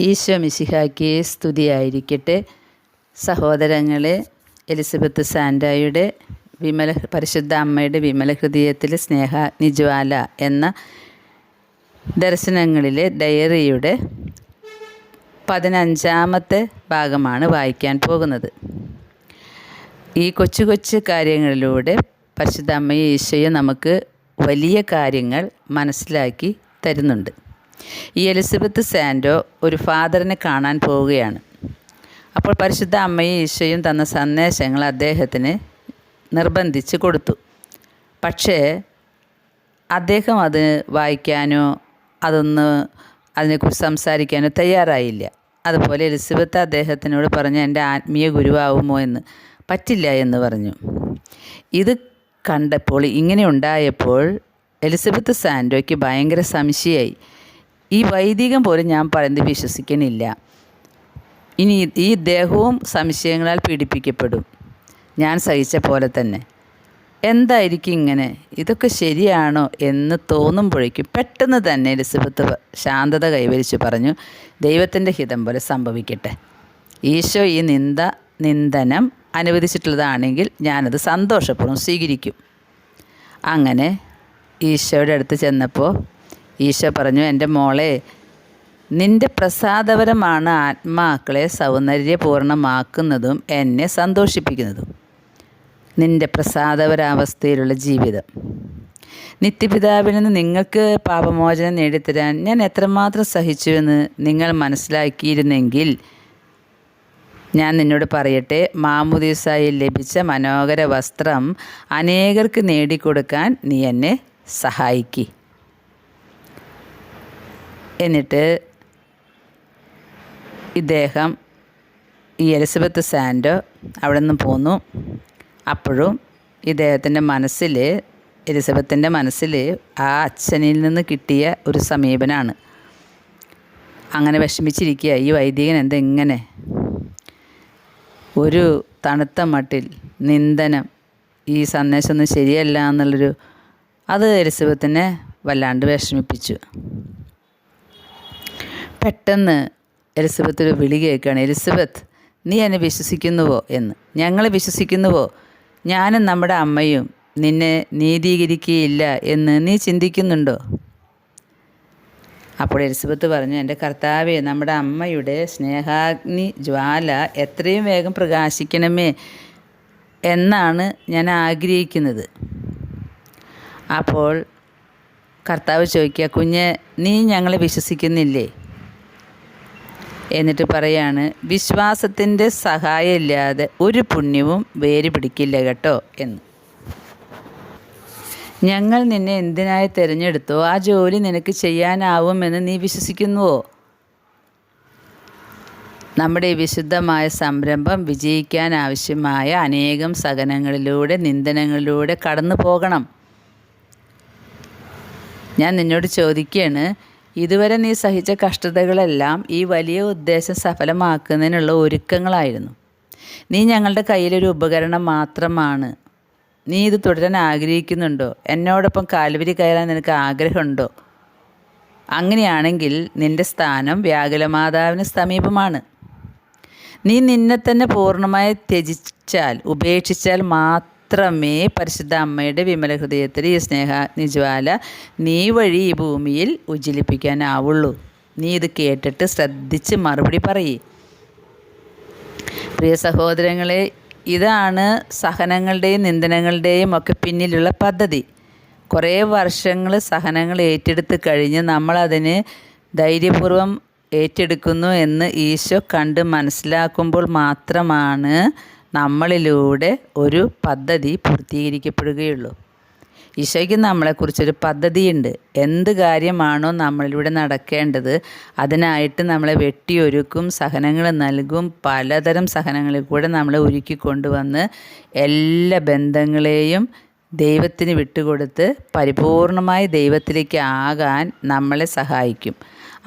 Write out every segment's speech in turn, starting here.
ഈശോ മിശിഹായ്ക്ക് സ്തുതിയായിരിക്കട്ടെ. സഹോദരങ്ങളെ, എലിസബത്ത് സാൻഡായുടെ പരിശുദ്ധ അമ്മയുടെ വിമല ഹൃദയത്തിൽ സ്നേഹാഗ്നിജ്വാല എന്ന ദർശനങ്ങളിലെ ഡയറിയുടെ 15-ാമത്തെ ഭാഗമാണ് വായിക്കാൻ പോകുന്നത്. ഈ കൊച്ചു കൊച്ചു കാര്യങ്ങളിലൂടെ പരിശുദ്ധ അമ്മയും ഈശോയും നമുക്ക് വലിയ കാര്യങ്ങൾ മനസ്സിലാക്കി തരുന്നുണ്ട്. ഈ എലിസബത്ത് സാൻഡോ ഒരു ഫാദറിനെ കാണാൻ പോവുകയാണ്. അപ്പോൾ പരിശുദ്ധ അമ്മയും ഈശോയും തന്ന സന്ദേശങ്ങൾ അദ്ദേഹത്തിന് നിർബന്ധിച്ച് കൊടുത്തു. പക്ഷേ അദ്ദേഹം അത് വായിക്കാനോ അതിനെക്കുറിച്ച് സംസാരിക്കാനോ തയ്യാറായില്ല. അതുപോലെ എലിസബത്ത് അദ്ദേഹത്തിനോട് പറഞ്ഞു, എൻ്റെ ആത്മീയ ഗുരുവാകുമോ എന്ന്. പറ്റില്ല എന്ന് പറഞ്ഞു. ഇത് കണ്ടപ്പോൾ, ഇങ്ങനെ ഉണ്ടായപ്പോൾ എലിസബത്ത് സാൻഡോയ്ക്ക് ഭയങ്കര സംശയമായി. ഈ വൈദികം പോലും ഞാൻ പറയുന്നത് വിശ്വസിക്കണില്ല. ഇനി ഈ ദേഹവും സംശയങ്ങളാൽ പീഡിപ്പിക്കപ്പെടും. ഞാൻ സഹിച്ച പോലെ തന്നെ. എന്തായിരിക്കും ഇങ്ങനെ? ഇതൊക്കെ ശരിയാണോ എന്ന് തോന്നുമ്പോഴേക്കും പെട്ടെന്ന് തന്നെ എലിസബത്ത് ശാന്തത കൈവരിച്ച് പറഞ്ഞു, ദൈവത്തിൻ്റെ ഹിതം പോലെ സംഭവിക്കട്ടെ. ഈശോ ഈ നിന്ദനം അനുവദിച്ചിട്ടുള്ളതാണെങ്കിൽ ഞാനത് സന്തോഷപൂർവ്വം സ്വീകരിക്കും. അങ്ങനെ ഈശോയുടെ അടുത്ത് ചെന്നപ്പോൾ ഈശോ പറഞ്ഞു, എൻ്റെ മോളെ, നിൻ്റെ പ്രസാദപരമാണ് ആത്മാക്കളെ സൗന്ദര്യപൂർണ്ണമാക്കുന്നതും എന്നെ സന്തോഷിപ്പിക്കുന്നതും. നിൻ്റെ പ്രസാദപരാവസ്ഥയിലുള്ള ജീവിതം. നിത്യപിതാവിൽ നിന്ന് നിങ്ങൾക്ക് പാപമോചനം നേടിത്തരാൻ ഞാൻ എത്രമാത്രം സഹിച്ചുവെന്ന് നിങ്ങൾ മനസ്സിലാക്കിയിരുന്നെങ്കിൽ, ഞാൻ നിന്നോട് പറയട്ടെ, മാമോദീസായിൽ ലഭിച്ച മനോഹര വസ്ത്രം അനേകർക്ക് നേടിക്കൊടുക്കാൻ നീ എന്നെ സഹായിക്ക്. എന്നിട്ട് ഈ എലിസബത്ത് സാൻഡോ അവിടെ നിന്ന് പോന്നു. അപ്പോഴും എലിസബത്തിൻ്റെ മനസ്സിൽ ആ അച്ഛനിൽ നിന്ന് കിട്ടിയ ഒരു സമീപനമാണ്. അങ്ങനെ വിഷമിച്ചിരിക്കുക, ഈ വൈദികൻ എന്തെങ്ങനെ ഒരു തണുത്ത മട്ടിൽ നിന്ദനം, ഈ സന്ദേശമൊന്നും ശരിയല്ല എന്നുള്ളൊരു അത് എലിസബത്തിനെ വല്ലാണ്ട് വിഷമിപ്പിച്ചു. പെട്ടെന്ന് എലിസബത്ത് ഒരു വിളി കേൾക്കുകയാണ്, എലിസബത്ത്, നീ എന്നെ വിശ്വസിക്കുന്നുവോ എന്ന്. ഞങ്ങൾ വിശ്വസിക്കുന്നുവോ? ഞാനും നമ്മുടെ അമ്മയും നിന്നെ നീതീകരിക്കുകയില്ല എന്ന് നീ ചിന്തിക്കുന്നുണ്ടോ? അപ്പോൾ എലിസബത്ത് പറഞ്ഞു, എൻ്റെ കർത്താവേ, നമ്മുടെ അമ്മയുടെ സ്നേഹാഗ്നി ജ്വാല എത്രയും വേഗം പ്രകാശിക്കണമേ എന്നാണ് ഞാൻ ആഗ്രഹിക്കുന്നത്. അപ്പോൾ കർത്താവ് ചോദിക്കുക, കുഞ്ഞ്, നീ ഞങ്ങളെ വിശ്വസിക്കുന്നില്ലേ? എന്നിട്ട് പറയാണ്, വിശ്വാസത്തിൻ്റെ സഹായം ഇല്ലാതെ ഒരു പുണ്യവും വേര് പിടിക്കില്ല കേട്ടോ എന്ന്. ഞങ്ങൾ നിന്നെ എന്തിനായി തിരഞ്ഞെടുത്തോ ആ ജോലി നിനക്ക് ചെയ്യാനാവുമെന്ന് നീ വിശ്വസിക്കുന്നുവോ? നമ്മുടെ ഈ വിശുദ്ധമായ സംരംഭം വിജയിക്കാൻ ആവശ്യമായ അനേകം സഹനങ്ങളിലൂടെ, നിന്ദനങ്ങളിലൂടെ കടന്നു പോകണം. ഞാൻ നിന്നോട് ചോദിക്കുകയാണ്, ഇതുവരെ നീ സഹിച്ച കഷ്ടതകളെല്ലാം ഈ വലിയ ഉദ്ദേശം സഫലമാക്കുന്നതിനുള്ള ഒരുക്കങ്ങളായിരുന്നു. നീ ഞങ്ങളുടെ കയ്യിലൊരു ഉപകരണം മാത്രമാണ്. നീ ഇത് തുടരാൻ ആഗ്രഹിക്കുന്നുണ്ടോ? എന്നോടൊപ്പം കാൽവരി കയറാൻ നിനക്ക് ആഗ്രഹമുണ്ടോ? അങ്ങനെയാണെങ്കിൽ നിൻ്റെ സ്ഥാനം വ്യാകുലമാതാവിന് സമീപമാണ്. നീ നിന്നെ തന്നെ പൂർണ്ണമായി ഉപേക്ഷിച്ചാൽ മാത്രമേ പരിശുദ്ധ അമ്മയുടെ വിമല ഹൃദയത്തിൽ ഈ സ്നേഹാഗ്നിജ്വാല നീ വഴി ഈ ഭൂമിയിൽ ഉജ്ജ്വലിപ്പിക്കാനാവുള്ളൂ. നീ ഇത് കേട്ടിട്ട് ശ്രദ്ധിച്ച് മറുപടി പറയേ. പ്രിയ സഹോദരങ്ങളെ, ഇതാണ് സഹനങ്ങളുടെയും നിന്ദനങ്ങളുടെയും ഒക്കെ പിന്നിലുള്ള പദ്ധതി. കുറേ വർഷങ്ങൾ സഹനങ്ങൾ ഏറ്റെടുത്ത് കഴിഞ്ഞ് നമ്മളതിന് ധൈര്യപൂർവ്വം ഏറ്റെടുക്കുന്നു എന്ന് ഈശോ കണ്ട് മനസ്സിലാക്കുമ്പോൾ മാത്രമാണ് നമ്മളിലൂടെ ഒരു പദ്ധതി പൂർത്തീകരിക്കപ്പെടുകയുള്ളൂ. ഈശോയ്ക്ക് നമ്മളെക്കുറിച്ചൊരു പദ്ധതിയുണ്ട്. എന്ത് കാര്യമാണോ നമ്മളിലൂടെ നടക്കേണ്ടത് അതിനായിട്ട് നമ്മളെ വെട്ടിയൊരുക്കും, സഹനങ്ങൾ നൽകും. പലതരം സഹനങ്ങളിൽ കൂടെ നമ്മളെ ഒരുക്കിക്കൊണ്ടുവന്ന് എല്ലാ ബന്ധങ്ങളെയും ദൈവത്തിന് വിട്ടുകൊടുത്ത് പരിപൂർണമായി ദൈവത്തിലേക്ക് ആകാൻ നമ്മളെ സഹായിക്കും.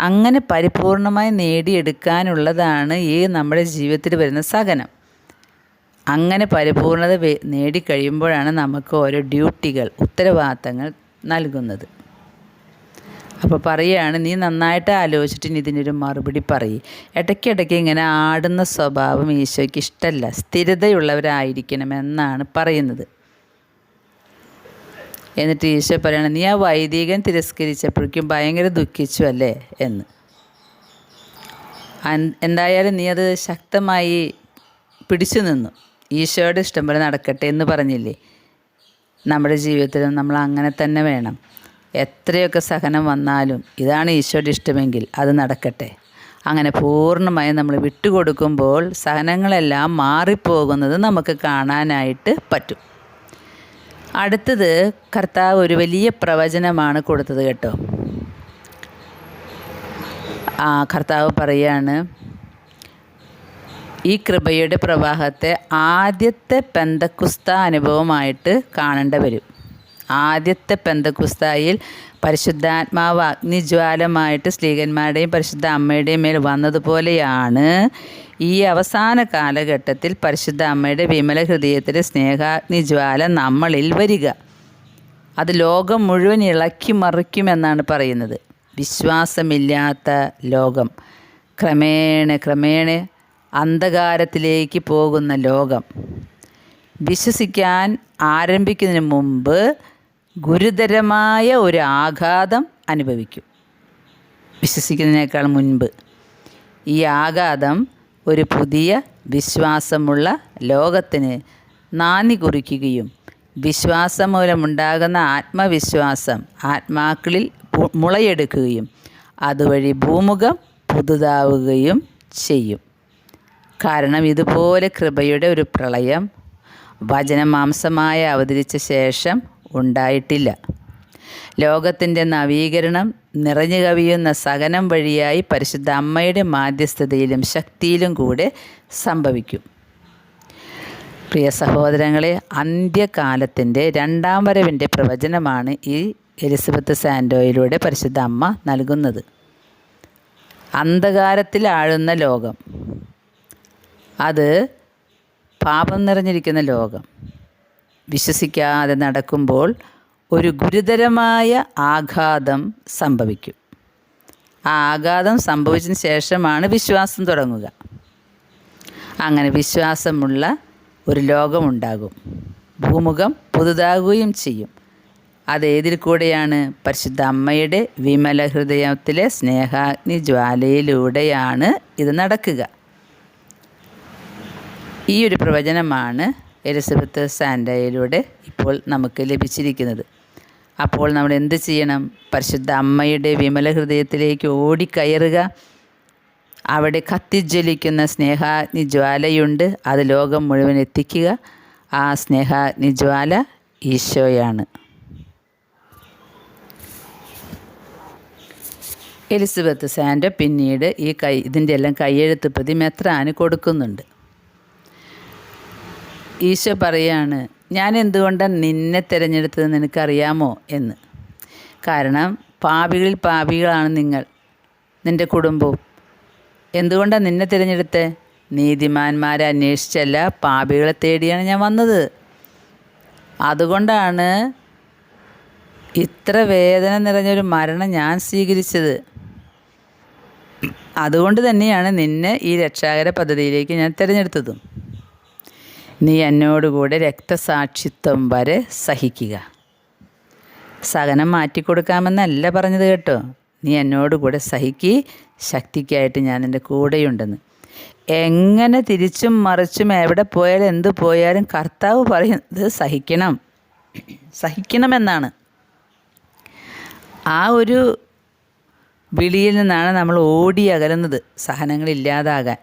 അങ്ങനെ പരിപൂർണമായി നേടിയെടുക്കാനുള്ളതാണ് ഈ നമ്മുടെ ജീവിതത്തിൽ വരുന്ന സഹനം. അങ്ങനെ പരിപൂർണത നേടിക്കഴിയുമ്പോഴാണ് നമുക്ക് ഓരോ ഡ്യൂട്ടികൾ, ഉത്തരവാദിത്തങ്ങൾ നൽകുന്നത്. അപ്പോൾ പറയുകയാണ്, നീ നന്നായിട്ട് ആലോചിച്ചിട്ട് ഇനി ഇതിനൊരു മറുപടി പറയും. ഇടയ്ക്കിടയ്ക്ക് ഇങ്ങനെ ആടുന്ന സ്വഭാവം ഈശോയ്ക്ക് ഇഷ്ടമല്ല, സ്ഥിരതയുള്ളവരായിരിക്കണമെന്നാണ് പറയുന്നത്. എന്നിട്ട് ഈശോ പറയണം, നീ ആ വൈദികൻ തിരസ്കരിച്ചപ്പോഴേക്കും ഭയങ്കര ദുഃഖിച്ചു അല്ലേ എന്ന്. എന്തായാലും നീ അത് ശക്തമായി പിടിച്ചു നിന്നു. ഈശോയുടെ ഇഷ്ടം പോലെ നടക്കട്ടെ എന്ന് പറഞ്ഞില്ലേ. നമ്മുടെ ജീവിതത്തിലും നമ്മൾ അങ്ങനെ തന്നെ വേണം. എത്രയൊക്കെ സഹനം വന്നാലും ഇതാണ് ഈശോയുടെ ഇഷ്ടമെങ്കിൽ അത് നടക്കട്ടെ. അങ്ങനെ പൂർണ്ണമായും നമ്മൾ വിട്ടുകൊടുക്കുമ്പോൾ സഹനങ്ങളെല്ലാം മാറിപ്പോകുന്നത് നമുക്ക് കാണാനായിട്ട് പറ്റും. അടുത്തത് കർത്താവ് ഒരു വലിയ പ്രവചനമാണ് കൊടുത്തത് കേട്ടോ. കർത്താവ് പറയാണ്, ഈ കൃപയുടെ പ്രവാഹത്തെ ആദ്യത്തെ പെന്തക്കുസ്ത അനുഭവമായിട്ട് കാണേണ്ടി വരും. ആദ്യത്തെ പെന്തക്കുസ്തായിൽ പരിശുദ്ധാത്മാവ് അഗ്നിജ്വാലമായിട്ട് സ്ലീഹന്മാരുടെയും പരിശുദ്ധ അമ്മയുടെയും മേൽ വന്നതുപോലെയാണ് ഈ അവസാന കാലഘട്ടത്തിൽ പരിശുദ്ധ അമ്മയുടെ വിമല ഹൃദയത്തിലെ സ്നേഹാഗ്നിജ്വാല നമ്മളിൽ വരിക. അത് ലോകം മുഴുവൻ ഇളക്കി മറിക്കുമെന്നാണ് പറയുന്നത്. വിശ്വാസമില്ലാത്ത ലോകം, ക്രമേണ അന്ധകാരത്തിലേക്ക് പോകുന്ന ലോകം, വിശ്വസിക്കാൻ ആരംഭിക്കുന്നതിന് മുമ്പ് ഗുരുതരമായ ഒരു ആഘാതം അനുഭവിക്കും. വിശ്വസിക്കുന്നതിനേക്കാൾ മുൻപ് ഈ ആഘാതം ഒരു പുതിയ വിശ്വാസമുള്ള ലോകത്തിന് നാന്ദി കുറിക്കുകയും വിശ്വാസം മൂലമുണ്ടാകുന്ന ആത്മവിശ്വാസം ആത്മാക്കളിൽ മുളയെടുക്കുകയും അതുവഴി ഭൂമുഖം പുതുതാവുകയും ചെയ്യും. കാരണം ഇതുപോലെ കൃപയുടെ ഒരു പ്രളയം വചനമാംസമായി അവതരിച്ച ശേഷം ഉണ്ടായിട്ടില്ല. ലോകത്തിൻ്റെ നവീകരണം നിറഞ്ഞു കവിയുന്ന സഹനം വഴിയായി പരിശുദ്ധ അമ്മയുടെ മാധ്യസ്ഥതയിലും ശക്തിയിലും കൂടെ സംഭവിക്കും. പ്രിയ സഹോദരങ്ങളെ, അന്ത്യകാലത്തിൻ്റെ രണ്ടാം വരവിൻ്റെ പ്രവചനമാണ് ഈ എലിസബത്ത് സാൻഡോയിലൂടെ പരിശുദ്ധ അമ്മ നൽകുന്നത്. അന്ധകാരത്തിൽ ആഴുന്ന ലോകം, അത് പാപം നിറഞ്ഞിരിക്കുന്ന ലോകം, വിശ്വസിക്കാതെ നടക്കുമ്പോൾ ഒരു ഗുരുതരമായ ആഘാതം സംഭവിക്കും. ആ ആഘാതം സംഭവിച്ചതിന് ശേഷമാണ് വിശ്വാസം തുടങ്ങുക. അങ്ങനെ വിശ്വാസമുള്ള ഒരു ലോകമുണ്ടാകും. ഭൂമുഖം പുതുതാകുകയും ചെയ്യും. അതേതിൽ കൂടെയാണ്? പരിശുദ്ധ അമ്മയുടെ വിമല ഹൃദയത്തിലെ സ്നേഹാഗ്നി ജ്വാലയിലൂടെയാണ് ഇത് നടക്കുക. ഈ ഒരു പ്രവചനമാണ് എലിസബത്ത് സാൻഡോയിലൂടെ ഇപ്പോൾ നമുക്ക് ലഭിച്ചിരിക്കുന്നത്. അപ്പോൾ നമ്മൾ എന്ത് ചെയ്യണം? പരിശുദ്ധ അമ്മയുടെ വിമല ഹൃദയത്തിലേക്ക് ഓടിക്കയറുക. അവിടെ കത്തിജ്വലിക്കുന്ന സ്നേഹാഗ്നി ജ്വാലയുണ്ട്, അത് ലോകം മുഴുവൻ എത്തിക്കുക. ആ സ്നേഹാഗ്നി ജ്വാല ഈശോയാണ്. എലിസബത്ത് സാൻഡോ പിന്നീട് ഇതിൻ്റെ എല്ലാം കയ്യെഴുത്ത് പ്രതി മെത്രാന് കൊടുക്കുന്നുണ്ട്. ഈശോ പറയാണ്, ഞാൻ എന്തുകൊണ്ടാണ് നിന്നെ തിരഞ്ഞെടുത്തത് നിനക്കറിയാമോ എന്ന്. കാരണം പാപികളിൽ പാപികളാണ് നിങ്ങൾ, നിൻ്റെ കുടുംബവും. എന്തുകൊണ്ടാണ് നിന്നെ തിരഞ്ഞെടുത്തത്? നീതിമാന്മാരെ അന്വേഷിച്ചല്ല, പാപികളെ തേടിയാണ് ഞാൻ വന്നത്. അതുകൊണ്ടാണ് ഇത്ര വേദന നിറഞ്ഞൊരു മരണം ഞാൻ സ്വീകരിച്ചത്. അതുകൊണ്ട് തന്നെയാണ് നിന്നെ ഈ രക്ഷാകര പദ്ധതിയിലേക്ക് ഞാൻ തിരഞ്ഞെടുത്തതും. നീ എന്നോടുകൂടെ രക്തസാക്ഷിത്വം വരെ സഹിക്കുക. സഹനം മാറ്റിക്കൊടുക്കാമെന്നല്ല പറഞ്ഞത് കേട്ടോ. നീ എന്നോടുകൂടെ സഹിക്ക്, ശക്തിക്കായിട്ട് ഞാൻ നിൻ്റെ കൂടെയുണ്ടെന്ന്. എങ്ങനെ തിരിച്ചും മറിച്ചും എവിടെ പോയാലും എന്തു പോയാലും കർത്താവ് പറയുന്നത് സഹിക്കണമെന്നാണ്. ആ ഒരു വിളിയിൽ നിന്നാണ് നമ്മൾ ഓടി അകലുന്നത്, സഹനങ്ങളില്ലാതാകാൻ.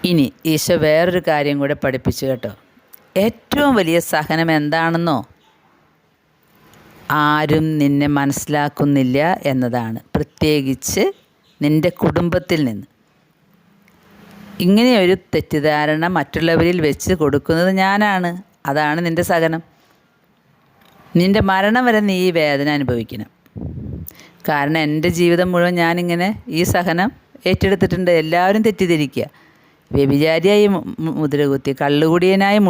ഇനി ഈശോ വേറൊരു കാര്യം കൂടെ പഠിപ്പിച്ചു കേട്ടോ. ഏറ്റവും വലിയ സഹനം എന്താണെന്നോ? ആരും നിന്നെ മനസ്സിലാക്കുന്നില്ല എന്നതാണ്. പ്രത്യേകിച്ച് നിൻ്റെ കുടുംബത്തിൽ നിന്ന്. ഇങ്ങനെയൊരു തെറ്റിദ്ധാരണ മറ്റുള്ളവരിൽ വെച്ച് കൊടുക്കുന്നത് ഞാനാണ്. അതാണ് നിൻ്റെ സഹനം. നിൻ്റെ മരണം വരെ നീ ഈ വേദന അനുഭവിക്കണം. കാരണം എൻ്റെ ജീവിതം മുഴുവൻ ഞാനിങ്ങനെ ഈ സഹനം ഏറ്റെടുത്തിട്ടുണ്ട്. എല്ലാവരും തെറ്റിദ്ധരിക്കുക. വ്യഭിചാരിയായി മുദ്രകുത്തി, കള്ളുകുടിയനായി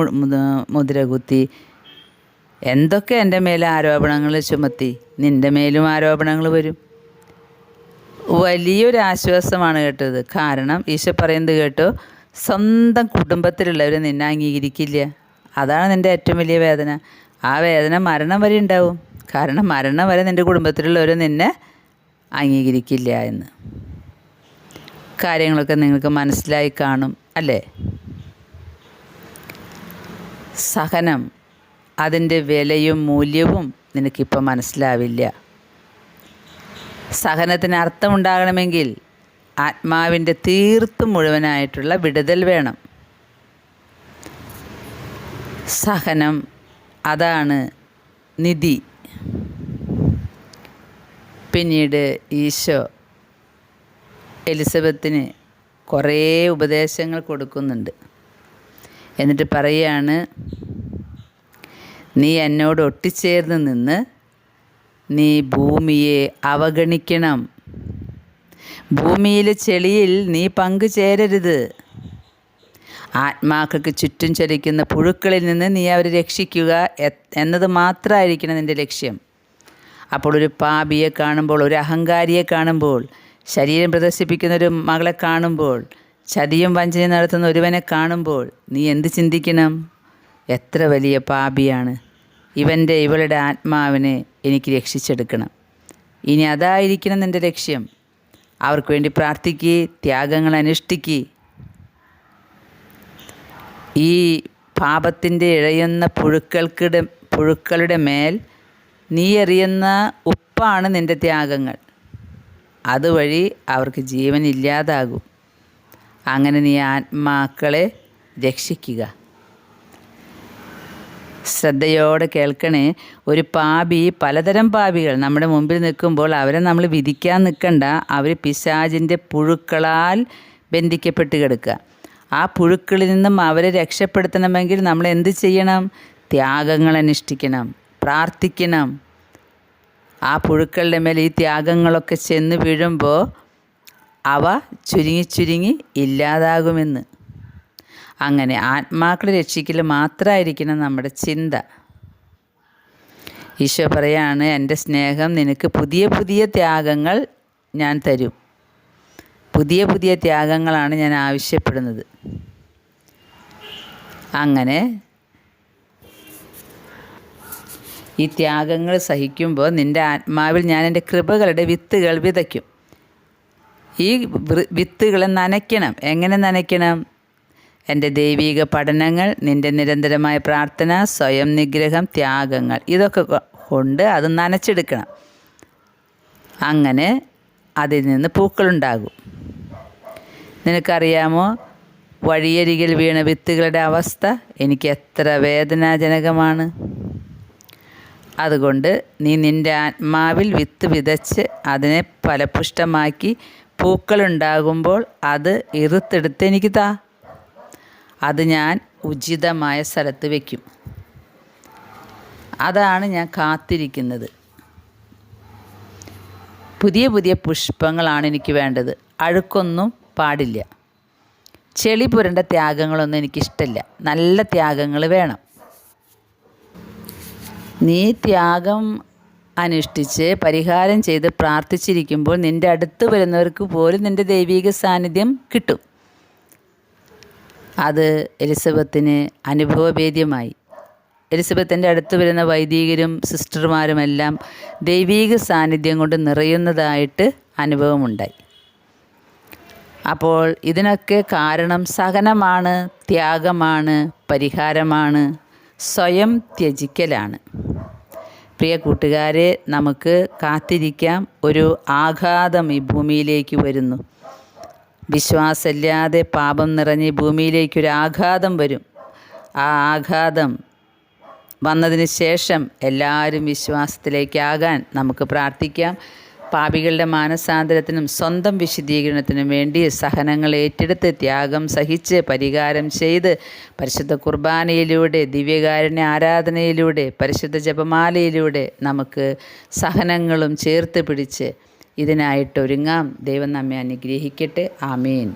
മുദ്രകുത്തി, എന്തൊക്കെ എൻ്റെ മേലെ ആരോപണങ്ങൾ ചുമത്തി, നിൻ്റെ മേലും ആരോപണങ്ങൾ വരും. വലിയൊരു ആശ്വാസമാണ് കേട്ടത്. കാരണം ഈശോ പറയുന്നത് കേട്ടോ, സ്വന്തം കുടുംബത്തിലുള്ളവർ നിന്നെ അംഗീകരിക്കില്ല. അതാണ് നിൻ്റെ ഏറ്റവും വലിയ വേദന. ആ വേദന മരണം വരെ ഉണ്ടാവും. കാരണം മരണം വരെ നിൻ്റെ കുടുംബത്തിലുള്ളവർ നിന്നെ അംഗീകരിക്കില്ല എന്ന്. കാര്യങ്ങളൊക്കെ നിങ്ങൾക്ക് മനസ്സിലായി കാണും അല്ലേ? സഹനം, അതിൻ്റെ വിലയും മൂല്യവും നിനക്കിപ്പോൾ മനസ്സിലാവില്ല. സഹനത്തിന് അർത്ഥമുണ്ടാകണമെങ്കിൽ ആത്മാവിൻ്റെ തീർത്തും മുഴുവനായിട്ടുള്ള വിടുതൽ വേണം. സഹനം, അതാണ് നിധി. പിന്നീട് ഈശോ എലിസബത്തിന് കുറേ ഉപദേശങ്ങൾ കൊടുക്കുന്നുണ്ട്. എന്നിട്ട് പറയുകയാണ്, നീ എന്നോട് ഒട്ടിച്ചേർന്ന് നിന്ന് നീ ഭൂമിയെ അവഗണിക്കണം. ഭൂമിയിലെ ചെളിയിൽ നീ പങ്കുചേരരുത്. ആത്മാക്കൾക്ക് ചുറ്റും ചലിക്കുന്ന പുഴുക്കളിൽ നിന്ന് നീ അവരെ രക്ഷിക്കുക എന്നത് മാത്രമായിരിക്കണം നിൻ്റെ ലക്ഷ്യം. അപ്പോൾ ഒരു പാപിയെ കാണുമ്പോൾ, ഒരു അഹങ്കാരിയെ കാണുമ്പോൾ, ശരീരം പ്രദർശിപ്പിക്കുന്ന ഒരു മകളെ കാണുമ്പോൾ, ചതിയും വഞ്ചനയും നടത്തുന്ന ഒരുവനെ കാണുമ്പോൾ നീ എന്ത് ചിന്തിക്കണം? എത്ര വലിയ പാപിയാണ് ഇവളുടെ ആത്മാവിനെ എനിക്ക് രക്ഷിച്ചെടുക്കണം. ഇനി അതായിരിക്കണം നിൻ്റെ ലക്ഷ്യം. അവർക്ക് വേണ്ടി പ്രാർത്ഥിക്കുക, ത്യാഗങ്ങൾ അനുഷ്ഠിക്കുക. ഈ പാപത്തിൻ്റെ ഇഴയുന്ന പുഴുക്കളുടെ മേൽ നീ എറിയുന്ന ഉപ്പാണ് നിൻ്റെ ത്യാഗങ്ങൾ. അതുവഴി അവർക്ക് ജീവൻ ഇല്ലാതാകും. അങ്ങനെ നീ ആത്മാക്കളെ രക്ഷിക്കുക. ശ്രദ്ധയോടെ കേൾക്കണേ. ഒരു പാപി, പലതരം പാപികൾ നമ്മുടെ മുമ്പിൽ നിൽക്കുമ്പോൾ അവരെ നമ്മൾ വിധിക്കാൻ നിൽക്കണ്ട. അവർ പിശാചിൻ്റെ പുഴുക്കളാൽ ബന്ധിക്കപ്പെട്ട് കിടക്കുക. ആ പുഴുക്കളിൽ നിന്നും അവരെ രക്ഷപ്പെടുത്തണമെങ്കിൽ നമ്മൾ എന്ത് ചെയ്യണം? ത്യാഗങ്ങൾ അനുഷ്ഠിക്കണം, പ്രാർത്ഥിക്കണം. ആ പുഴുക്കളുടെ മേൽ ഈ ത്യാഗങ്ങളൊക്കെ ചെന്ന് വീഴുമ്പോൾ അവ ചുരുങ്ങി ഇല്ലാതാകുമെന്ന്. അങ്ങനെ ആത്മാക്കളെ രക്ഷിക്കൽ മാത്രമായിരിക്കണം നമ്മുടെ ചിന്ത. ഈശോ പറയാണ്, എൻ്റെ സ്നേഹം നിനക്ക് പുതിയ പുതിയ ത്യാഗങ്ങൾ ഞാൻ തരും. പുതിയ പുതിയ ത്യാഗങ്ങളാണ് ഞാൻ ആവശ്യപ്പെടുന്നത്. അങ്ങനെ ഈ ത്യാഗങ്ങൾ സഹിക്കുമ്പോൾ നിൻ്റെ ആത്മാവിൽ ഞാൻ എൻ്റെ കൃപകളുടെ വിത്തുകൾ വിതയ്ക്കും. ഈ വിത്തുകളെ നനയ്ക്കണം. എങ്ങനെ നനയ്ക്കണം? എൻ്റെ ദൈവിക പഠനങ്ങൾ, നിൻ്റെ നിരന്തരമായ പ്രാർത്ഥന, സ്വയം നിഗ്രഹം, ത്യാഗങ്ങൾ, ഇതൊക്കെ കൊണ്ട് അത് നനച്ചെടുക്കണം. അങ്ങനെ അതിൽ നിന്ന് പൂക്കളുണ്ടാകും. നിനക്കറിയാമോ, വഴിയരികിൽ വീണ വിത്തുകളുടെ അവസ്ഥ എനിക്ക് എത്ര വേദനാജനകമാണ്. അതുകൊണ്ട് നീ നിൻ്റെ ആത്മാവിൽ വിത്ത് വിതച്ച് അതിനെ ഫലപുഷ്ടമാക്കി പൂക്കളുണ്ടാകുമ്പോൾ അത് ഇറുത്തെടുത്ത് എനിക്ക് താ. അത് ഞാൻ ഉചിതമായ സ്ഥലത്ത് വയ്ക്കും. അതാണ് ഞാൻ കാത്തിരിക്കുന്നത്. പുതിയ പുതിയ പുഷ്പങ്ങളാണ് എനിക്ക് വേണ്ടത്. അഴുക്കൊന്നും പാടില്ല. ചെളി പുരണ്ട ത്യാഗങ്ങളൊന്നും എനിക്കിഷ്ടമില്ല. നല്ല ത്യാഗങ്ങൾ വേണം. നീ ത്യാഗം അനുഷ്ഠിച്ച് പരിഹാരം ചെയ്ത് പ്രാർത്ഥിച്ചിരിക്കുമ്പോൾ നിൻ്റെ അടുത്ത് വരുന്നവർക്ക് പോലും നിൻ്റെ ദൈവിക സാന്നിധ്യം കിട്ടും. അത് എലിസബത്തിന് അനുഭവവേദ്യമായി. എലിസബത്തിൻ്റെ അടുത്ത് വരുന്ന വൈദികരും സിസ്റ്റർമാരുമെല്ലാം ദൈവിക സാന്നിധ്യം കൊണ്ട് നിറയുന്നതായിട്ട് അനുഭവമുണ്ടായി. അപ്പോൾ ഇതിനൊക്കെ കാരണം സഹനമാണ്, ത്യാഗമാണ്, പരിഹാരമാണ്, സ്വയം ത്യജിക്കലാണ്. പ്രിയ കൂട്ടുകാരെ, നമുക്ക് കാത്തിരിക്കാം. ഒരു ആഘാതം ഈ ഭൂമിയിലേക്ക് വരുന്നു. വിശ്വാസമില്ലാതെ പാപം നിറഞ്ഞ് ഭൂമിയിലേക്കൊരു ആഘാതം വരും. ആ ആഘാതം വന്നതിന് ശേഷം എല്ലാവരും വിശ്വാസത്തിലേക്കാകാൻ നമുക്ക് പ്രാർത്ഥിക്കാം. പാപികളുടെ മാനസാന്തരത്തിനും സ്വന്തം വിശുദ്ധീകരണത്തിനും വേണ്ടി സഹനങ്ങൾ ഏറ്റെടുത്ത് ത്യാഗം സഹിച്ച് പരിഹാരം ചെയ്ത് പരിശുദ്ധ കുർബാനയിലൂടെ, ദിവ്യകാരുണ്യ ആരാധനയിലൂടെ, പരിശുദ്ധ ജപമാലയിലൂടെ നമുക്ക് സഹനങ്ങളും ചേർത്ത് പിടിച്ച് ഇതിനായിട്ടൊരുങ്ങാം. ദൈവം നമ്മെ അനുഗ്രഹിക്കട്ടെ. ആമേൻ.